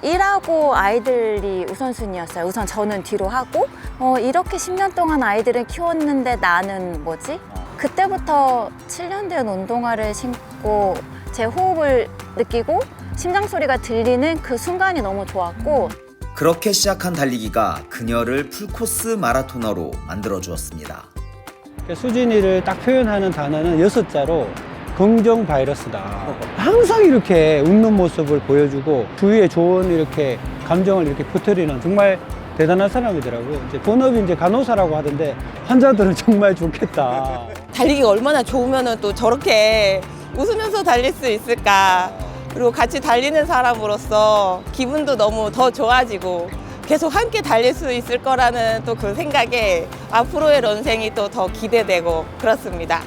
일하고 아이들이 우선순위였어요. 우선 저는 뒤로 하고 이렇게 10년 동안 아이들을 키웠는데 나는 뭐지? 그때부터 7년 된 운동화를 신고 제 호흡을 느끼고 심장 소리가 들리는 그 순간이 너무 좋았고, 그렇게 시작한 달리기가 그녀를 풀코스 마라토너로 만들어 주었습니다. 수진이를 딱 표현하는 단어는 6자로 긍정 바이러스다. 항상 이렇게 웃는 모습을 보여주고 주위에 좋은 이렇게 감정을 이렇게 퍼뜨리는 정말 대단한 사람이더라고요. 이제 본업이 이제 간호사라고 하던데 환자들은 정말 좋겠다. 달리기가 얼마나 좋으면 또 저렇게 웃으면서 달릴 수 있을까. 그리고 같이 달리는 사람으로서 기분도 너무 더 좋아지고 계속 함께 달릴 수 있을 거라는 또 그 생각에 앞으로의 런생이 또 더 기대되고 그렇습니다.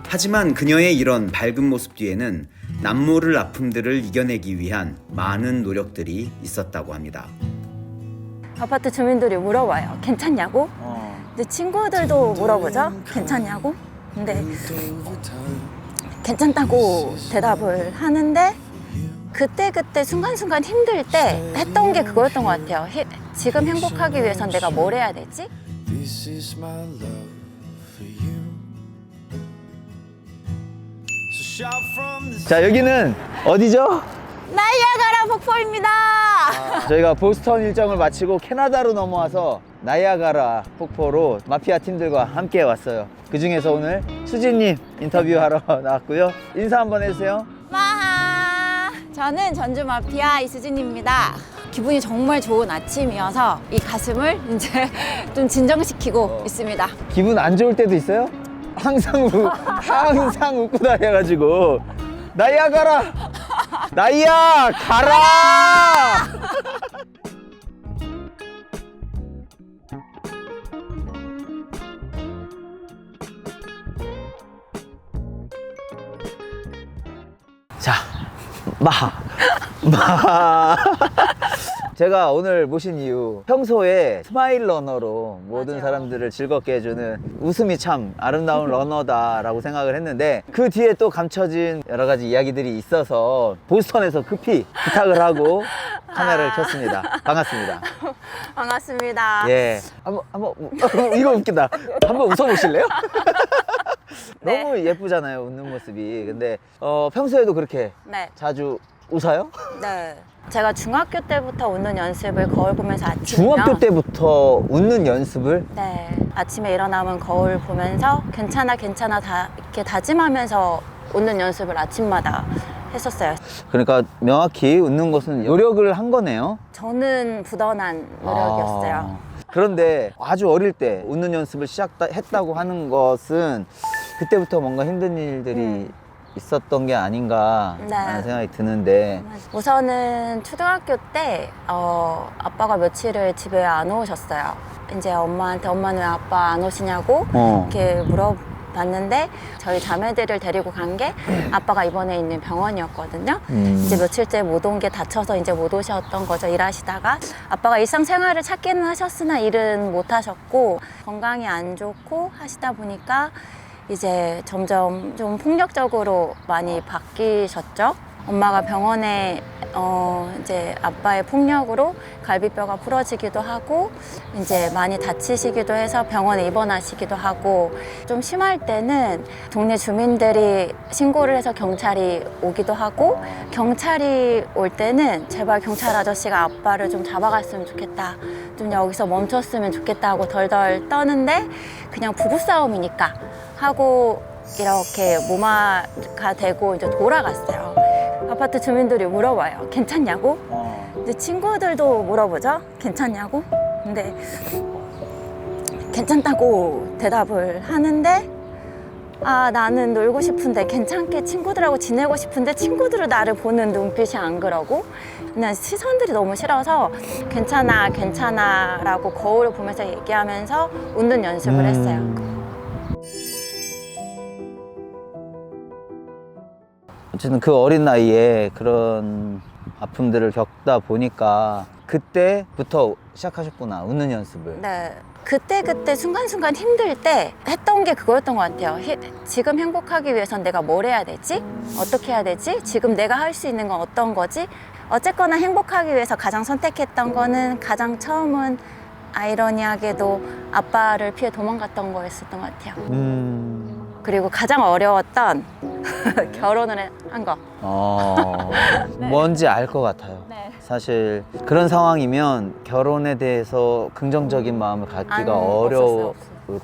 하지만 그녀의 이런 밝은 모습 뒤에는 남모를 아픔들을 이겨내기 위한 많은 노력들이 있었다고 합니다. 아파트 주민들이 물어봐요. 괜찮냐고? 근데 친구들도 물어보죠. 괜찮냐고? 근데 괜찮다고 대답을 하는데, 그때 순간순간 힘들 때 했던 게 그거였던 것 같아요. 지금 행복하기 위해선 내가 뭘 해야 되지? 자, 여기는 어디죠? 나이아가라 폭포입니다. 저희가 보스턴 일정을 마치고 캐나다로 넘어와서 나이아가라 폭포로 마피아 팀들과 함께 왔어요. 그 중에서 오늘 수진님 인터뷰하러 나왔고요. 인사 한번 해주세요. 마하. 저는 전주 마피아 이수진입니다. 기분이 정말 좋은 아침이어서 이 가슴을 이제 좀 진정시키고 있습니다. 기분 안 좋을 때도 있어요? 항상 웃고 다녀가지고 나이아가라! 나이아 가라! 자, 마하. 제가 오늘 모신 이유, 평소에 스마일 러너로 모든 맞아요. 사람들을 즐겁게 해주는 웃음이 참 아름다운 러너다라고 생각을 했는데, 그 뒤에 또 감춰진 여러 가지 이야기들이 있어서 보스턴에서 급히 부탁을 하고 카메라를 켰습니다. 반갑습니다. 반갑습니다. 예, 한번 이거 웃긴다. 한번 웃어보실래요? 네. 너무 예쁘잖아요, 웃는 모습이. 근데 평소에도 그렇게 네. 자주 웃어요? 네. 제가 중학교 때부터 웃는 연습을 거울 보면서 아침에 중학교 때부터 웃는 연습을? 네. 아침에 일어나면 거울 보면서 괜찮아 이렇게 다짐하면서 웃는 연습을 아침마다 했었어요. 그러니까 명확히 웃는 것은 노력을 한 거네요. 저는 부단한 노력이었어요. 그런데 아주 어릴 때 웃는 연습을 시작했다고 하는 것은 그때부터 뭔가 힘든 일들이 있었던 게 아닌가 하는 생각이 드는데, 우선은 초등학교 때 아빠가 며칠을 집에 안 오셨어요. 이제 엄마한테 엄마는 왜 아빠 안 오시냐고 이렇게 물어봤는데, 저희 자매들을 데리고 간 게 아빠가 입원해 있는 병원이었거든요. 이제 며칠째 못 온 게 다쳐서 이제 못 오셨던 거죠. 일하시다가 아빠가 일상생활을 찾기는 하셨으나 일은 못 하셨고 건강이 안 좋고 하시다 보니까 이제 점점 좀 폭력적으로 많이 바뀌셨죠. 엄마가 병원에 이제 아빠의 폭력으로 갈비뼈가 부러지기도 하고 이제 많이 다치시기도 해서 병원에 입원하시기도 하고, 좀 심할 때는 동네 주민들이 신고를 해서 경찰이 오기도 하고, 경찰이 올 때는 제발 경찰 아저씨가 아빠를 좀 잡아갔으면 좋겠다, 좀 여기서 멈췄으면 좋겠다 하고 덜덜 떠는데, 그냥 부부싸움이니까 하고 이렇게 무마가 되고 이제 돌아갔어요. 아파트 주민들이 물어봐요. 괜찮냐고? 근데 친구들도 물어보죠. 괜찮냐고? 근데 괜찮다고 대답을 하는데, 나는 놀고 싶은데 괜찮게 친구들하고 지내고 싶은데 친구들은 나를 보는 눈빛이 안 그러고, 그냥 시선들이 너무 싫어서 괜찮아 라고 거울을 보면서 얘기하면서 웃는 연습을 했어요. 어쨌든 그 어린 나이에 그런 아픔들을 겪다 보니까 그때부터 시작하셨구나, 웃는 연습을. 네. 그때 순간순간 힘들 때 했던 게 그거였던 것 같아요. 지금 행복하기 위해선 내가 뭘 해야 되지? 어떻게 해야 되지? 지금 내가 할 수 있는 건 어떤 거지? 어쨌거나 행복하기 위해서 가장 선택했던 거는 가장 처음은 아이러니하게도 아빠를 피해 도망갔던 거였었던 것 같아요. 그리고 가장 어려웠던 결혼을 한 거. 뭔지 알 것 같아요. 네. 사실 그런 상황이면 결혼에 대해서 긍정적인 마음을 갖기가 어려울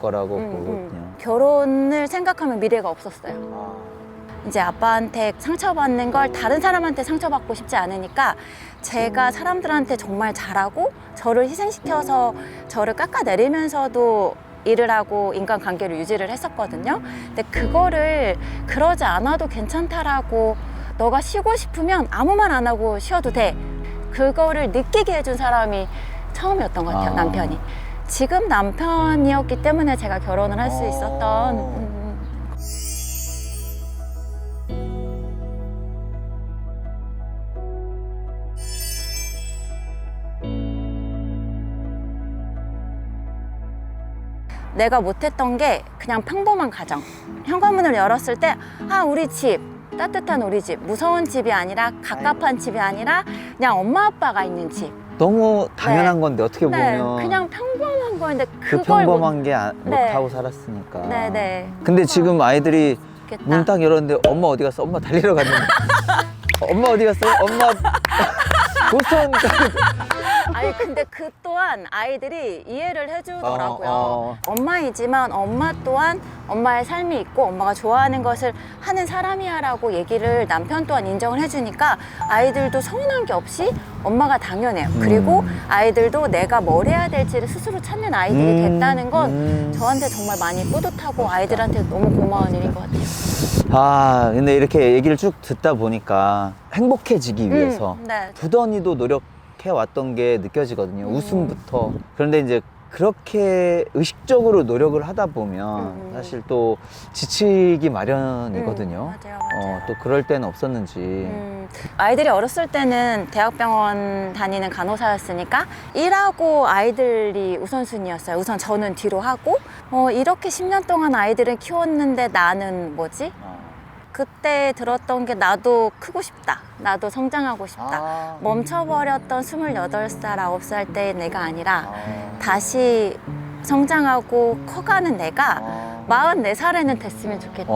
거라고 보거든요. 결혼을 생각하면 미래가 없었어요. 이제 아빠한테 상처받는 걸 다른 사람한테 상처받고 싶지 않으니까 제가 사람들한테 정말 잘하고 저를 희생시켜서 저를 깎아내리면서도 일을 하고 인간관계를 유지를 했었거든요. 근데 그거를 그러지 않아도 괜찮다라고 너가 쉬고 싶으면 아무 말 안 하고 쉬어도 돼. 그거를 느끼게 해준 사람이 처음이었던 것 같아요, 남편이. 지금 남편이었기 때문에 제가 결혼을 할 수 있었던 내가 못했던 게 그냥 평범한 가정. 현관문을 열었을 때 우리 집, 따뜻한 우리 집, 무서운 집이 아니라 갑갑한 집이 아니라 그냥 엄마 아빠가 있는 집. 너무 당연한 건데 어떻게 보면 그냥 평범한 거인데 그 그걸 평범한 게 네. 못하고 살았으니까. 네네. 근데 지금 아이들이 좋겠다. 문 딱 열었는데 엄마 어디 갔어? 엄마 달리러 갔는데 엄마 어디 갔어? 엄마 보스턴 아니 근데 그 또한 아이들이 이해를 해주더라고요. 엄마이지만 엄마 또한 엄마의 삶이 있고 엄마가 좋아하는 것을 하는 사람이야라고 얘기를 남편 또한 인정을 해주니까 아이들도 서운한 게 없이 엄마가 당연해요. 그리고 아이들도 내가 뭘 해야 될지를 스스로 찾는 아이들이 됐다는 건 저한테 정말 많이 뿌듯하고 아이들한테 너무 고마운 일인 것 같아요. 근데 이렇게 얘기를 쭉 듣다 보니까 행복해지기 위해서 네. 부단히도 노력해왔던 게 느껴지거든요. 웃음부터. 그런데 이제 그렇게 의식적으로 노력을 하다 보면 사실 또 지치기 마련이거든요. 맞아요. 또 그럴 때는 없었는지. 아이들이 어렸을 때는 대학병원 다니는 간호사였으니까 일하고 아이들이 우선순위였어요. 우선 저는 뒤로 하고 이렇게 10년 동안 아이들을 키웠는데 나는 뭐지? 그때 들었던 게 나도 크고 싶다. 나도 성장하고 싶다. 멈춰버렸던 28살, 9살 때의 내가 아니라 다시 성장하고 커가는 내가 44살에는 됐으면 좋겠다.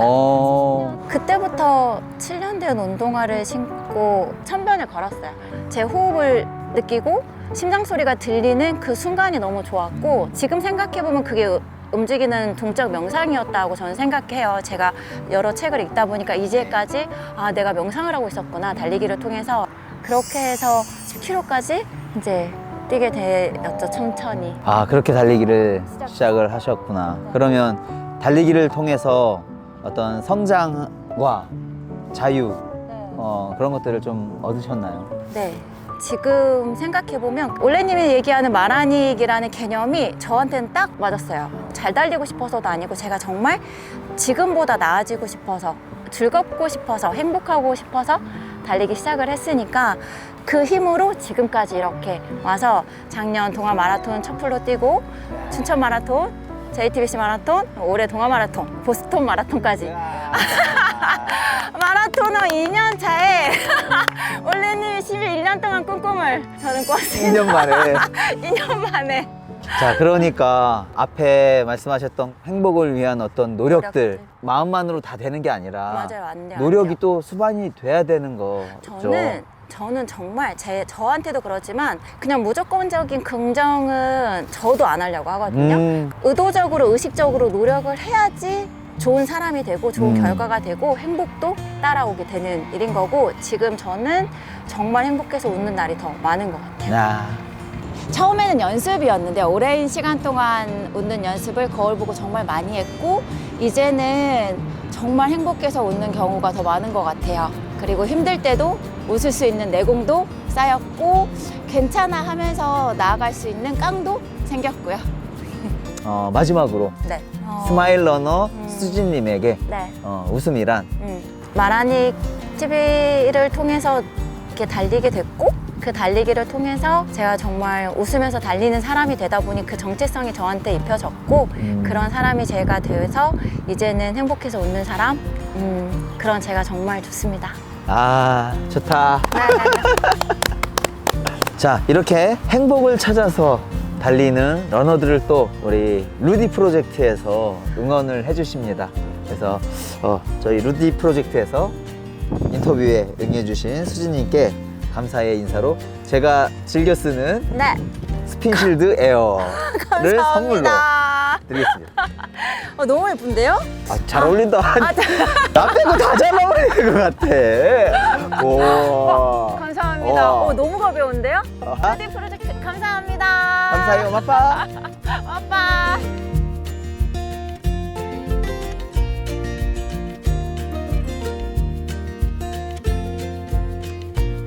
그때부터 7년 된 운동화를 신고 천변을 걸었어요. 제 호흡을 느끼고 심장 소리가 들리는 그 순간이 너무 좋았고 지금 생각해보면 그게 움직이는 동적 명상이었다고 저는 생각해요. 제가 여러 책을 읽다 보니까 이제까지 내가 명상을 하고 있었구나. 달리기를 통해서 그렇게 해서 10km까지 이제 뛰게 되었죠. 천천히. 그렇게 달리기를 시작을 하셨구나. 그러면 달리기를 통해서 어떤 성장과 자유 그런 것들을 좀 얻으셨나요? 네. 지금 생각해보면 올레님이 얘기하는 마라닉이라는 개념이 저한테는 딱 맞았어요. 잘 달리고 싶어서도 아니고 제가 정말 지금보다 나아지고 싶어서 즐겁고 싶어서 행복하고 싶어서 달리기 시작을 했으니까 그 힘으로 지금까지 이렇게 와서 작년 동아 마라톤 첫 풀로 뛰고 춘천 마라톤, JTBC 마라톤, 올해 동아 마라톤, 보스턴 마라톤까지 마라토너 2년 차에 올레님이 11년 동안 꿈을 저는 꿨습니다. 2년 만에. 2년 만에. 자, 그러니까 앞에 말씀하셨던 행복을 위한 어떤 노력들 마음만으로 다 되는 게 아니라 맞아요, 안 돼요. 노력이 또 수반이 돼야 되는 거죠. 저는 정말 저한테도 그렇지만 그냥 무조건적인 긍정은 저도 안 하려고 하거든요. 의도적으로 의식적으로 노력을 해야지 좋은 사람이 되고 좋은 결과가 되고 행복도 따라오게 되는 일인 거고 지금 저는 정말 행복해서 웃는 날이 더 많은 것 같아요. 처음에는 연습이었는데 오랜 시간 동안 웃는 연습을 거울 보고 정말 많이 했고 이제는 정말 행복해서 웃는 경우가 더 많은 것 같아요. 그리고 힘들 때도 웃을 수 있는 내공도 쌓였고 괜찮아 하면서 나아갈 수 있는 깡도 생겼고요. 마지막으로 네. 스마일 러너 수진님에게 네. 웃음이란? 마라닉 TV를 통해서 이렇게 달리게 됐고 그 달리기를 통해서 제가 정말 웃으면서 달리는 사람이 되다 보니 그 정체성이 저한테 입혀졌고 그런 사람이 제가 되어서 이제는 행복해서 웃는 사람 그런 제가 정말 좋습니다. 아, 좋다. 자, 이렇게 행복을 찾아서 달리는 러너들을 또 우리 루디 프로젝트에서 응원을 해주십니다. 그래서 저희 루디 프로젝트에서 인터뷰에 응해주신 수진님께 감사의 인사로 제가 즐겨 쓰는 네. 스핀실드 에어를 선물로 감사합니다. 드리겠습니다. 너무 예쁜데요? 아, 잘 어울린다. 나 빼고 다 잘 어울리는 것 같아. 오. 감사합니다. 와. 너무 가벼운데요? 아하. 루디 프로젝트 감사합니다. 감사해요, 아빠. 아빠.